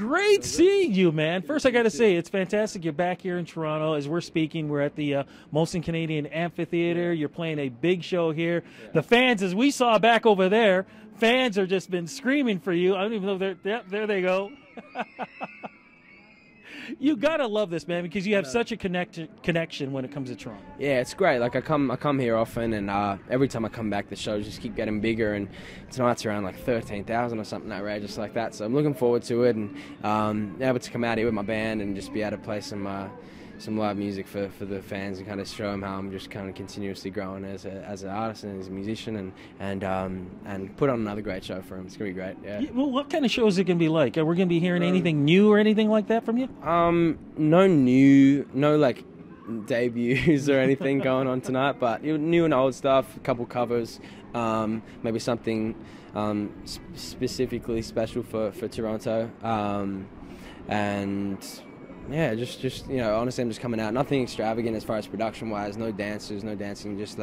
Great seeing you, man. First, I got to say, it's fantastic. You're back here in Toronto. As we're speaking, we're at the Molson Canadian Amphitheatre. You're playing a big show here. The fans, as we saw back over there, fans are just been screaming for you. I don't even know if they're, yep, there they go. You gotta love this, man, because you have such a connection when it comes to Toronto. Yeah, it's great. Like I come here often, and every time I come back, the shows just keep getting bigger. And tonight's around like 13,000 or something outrageous like that. So I'm looking forward to it, and able to come out here with my band and just be able to play some live music for the fans and kind of show them how I'm just kind of continuously growing as an artist and as a musician, and put on another great show for them. It's gonna be great. Yeah. Well, what kind of show is it gonna be like? Are we gonna be hearing anything new or anything like that from you? No like debuts or anything going on tonight, but new and old stuff, a couple covers, maybe something specifically special for Toronto, and yeah, just honestly, I'm just coming out. Nothing extravagant as far as production-wise. No dancers, no dancing. Just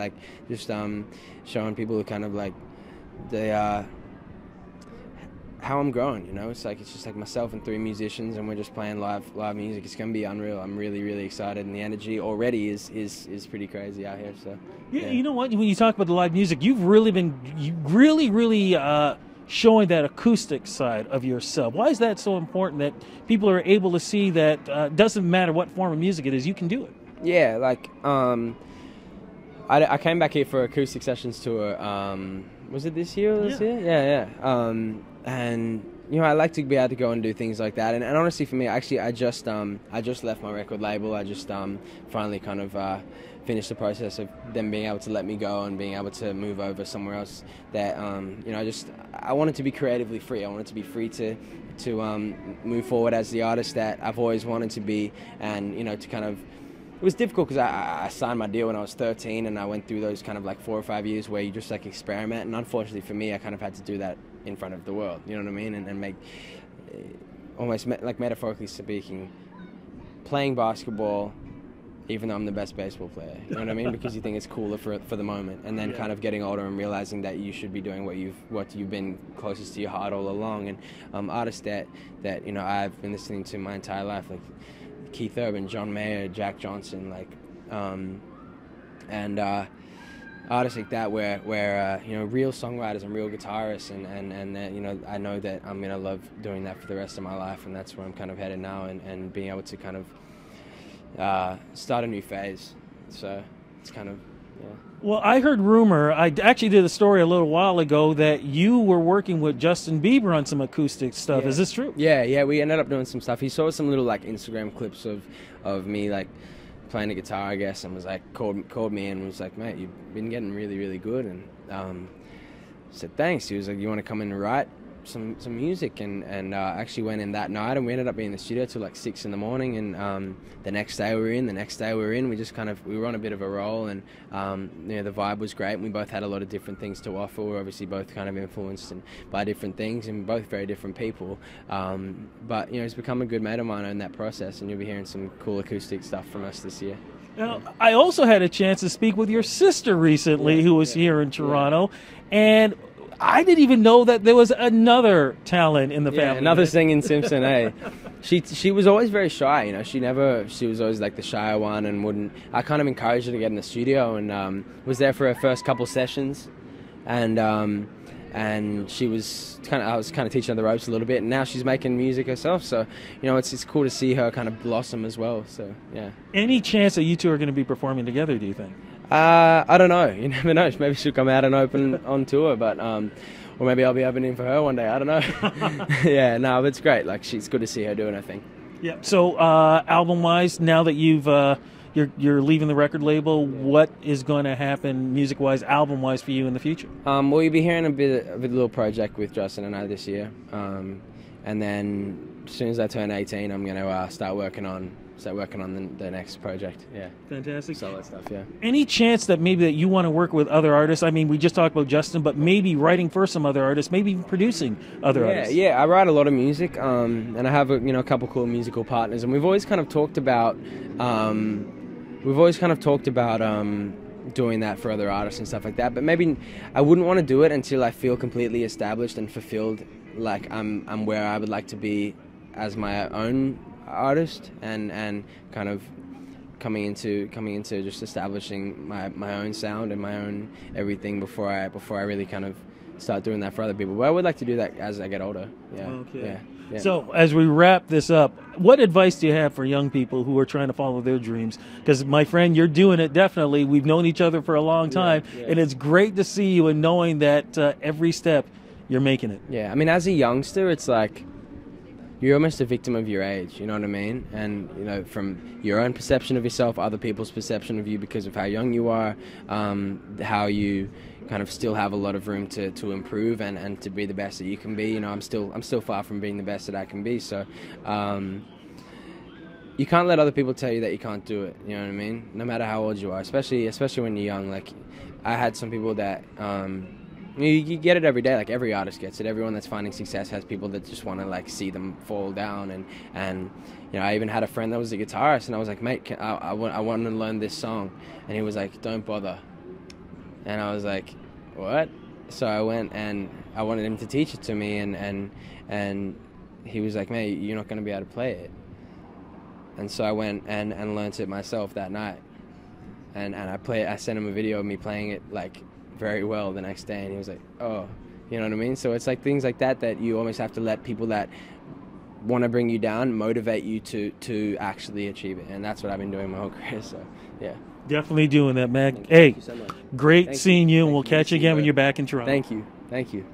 showing people kind of like how I'm growing. It's just like myself and 3 musicians, and we're just playing live music. It's gonna be unreal. I'm really excited, and the energy already is pretty crazy out here. So yeah, you know what? When you talk about the live music, you've really been showing that acoustic side of yourself. Why is that so important that people are able to see that doesn't matter what form of music it is, you can do it? Yeah, like I came back here for acoustic sessions tour. Was it this year? Yeah. And I like to be able to go and do things like that. And honestly, for me, actually, I just left my record label. I just finally kind of finished the process of them being able to let me go and being able to move over somewhere else. That I wanted to be creatively free. I wanted to be free to move forward as the artist that I've always wanted to be, and to kind of. It was difficult because I signed my deal when I was 13, and I went through those kind of like 4 or 5 years where you just like experiment. And unfortunately for me, I kind of had to do that in front of the world. You know what I mean? And make almost like metaphorically speaking, playing basketball, even though I'm the best baseball player. You know what I mean? Because you think it's cooler for the moment, and then kind of getting older and realizing that you should be doing what you've been closest to your heart all along. And artists that I've been listening to my entire life, like Keith Urban, John Mayer, Jack Johnson, and artists like that, where real songwriters and real guitarists, and I know that I'm gonna love doing that for the rest of my life, and that's where I'm kind of headed now, and being able to kind of start a new phase. So it's kind of. Yeah. Well, I heard rumor, I actually did a story a little while ago that you were working with Justin Bieber on some acoustic stuff. Yeah. Is this true? Yeah, we ended up doing some stuff. He saw some little like Instagram clips of me like playing the guitar, I guess, and was like called me and was like, mate, you've been getting really good, and said thanks. He was like, you want to come in and write some music, and actually went in that night, and we ended up being in the studio till like 6 in the morning, and the next day we were in, we just kind of, we were on a bit of a roll, and the vibe was great, and we both had a lot of different things to offer. We're obviously both kind of influenced by different things, and both very different people, but he's become a good mate of mine in that process, and you'll be hearing some cool acoustic stuff from us this year. Now, I also had a chance to speak with your sister recently, who was here in Toronto, and I didn't even know that there was another talent in the family. Another singing Simpson, eh? She was always very shy, she was always like the shy one, and wouldn't. I kind of encouraged her to get in the studio, and was there for her first couple sessions, and she was I was kind of teaching her the ropes a little bit, and now she's making music herself. So it's cool to see her kind of blossom as well. So yeah. Any chance that you two are going to be performing together, do you think? I don't know. You never know. Maybe she'll come out and open on tour, but or maybe I'll be opening for her one day. I don't know. Yeah, no, but it's great. Like, it's good to see her doing her thing. Yeah. So, album-wise, now that you're leaving the record label, what is going to happen music-wise, album-wise for you in the future? Well, you'll be hearing a little project with Justin and I this year, and then as soon as I turn 18, I'm going to start working on the next project. Yeah. Fantastic. Solid stuff, yeah. Any chance that maybe that you want to work with other artists? I mean, we just talked about Justin, but maybe writing for some other artists, maybe even producing other artists. Yeah, I write a lot of music, and I have a couple cool musical partners, and we've always kind of talked about doing that for other artists and stuff like that. But maybe I wouldn't want to do it until I feel completely established and fulfilled, like I'm where I would like to be as my own artist, and kind of coming into just establishing my own sound and my own everything before I really kind of start doing that for other people. But I would like to do that as I get older. Yeah. Okay. Yeah. Yeah. So as we wrap this up, what advice do you have for young people who are trying to follow their dreams? Because, my friend, you're doing it definitely. We've known each other for a long time, and it's great to see you and knowing that every step you're making it. Yeah, I mean, as a youngster, it's like you're almost a victim of your age, you know what I mean? And, you know, from your own perception of yourself, other people's perception of you because of how young you are, how you kind of still have a lot of room to improve and to be the best that you can be. You know, I'm still far from being the best that I can be, so you can't let other people tell you that you can't do it, you know what I mean? No matter how old you are, especially when you're young. Like, I had some people that you get it every day, like every artist gets it. Everyone that's finding success has people that just want to like see them fall down, and you know, I even had a friend that was a guitarist, and I was like, mate, I want to learn this song, and he was like, don't bother. And I was like, what? So I went and I wanted him to teach it to me, and he was like, mate, you're not going to be able to play it. And so I went and learned it myself that night, and I sent him a video of me playing it like very well the next day, and he was like, oh, you know what I mean? So it's like things like that you almost have to let people that want to bring you down motivate you to actually achieve it, and that's what I've been doing my whole career. So yeah, definitely doing that, man. Hey, thank you so much. Great seeing you, and we'll catch you again when you're back in Toronto. Thank you.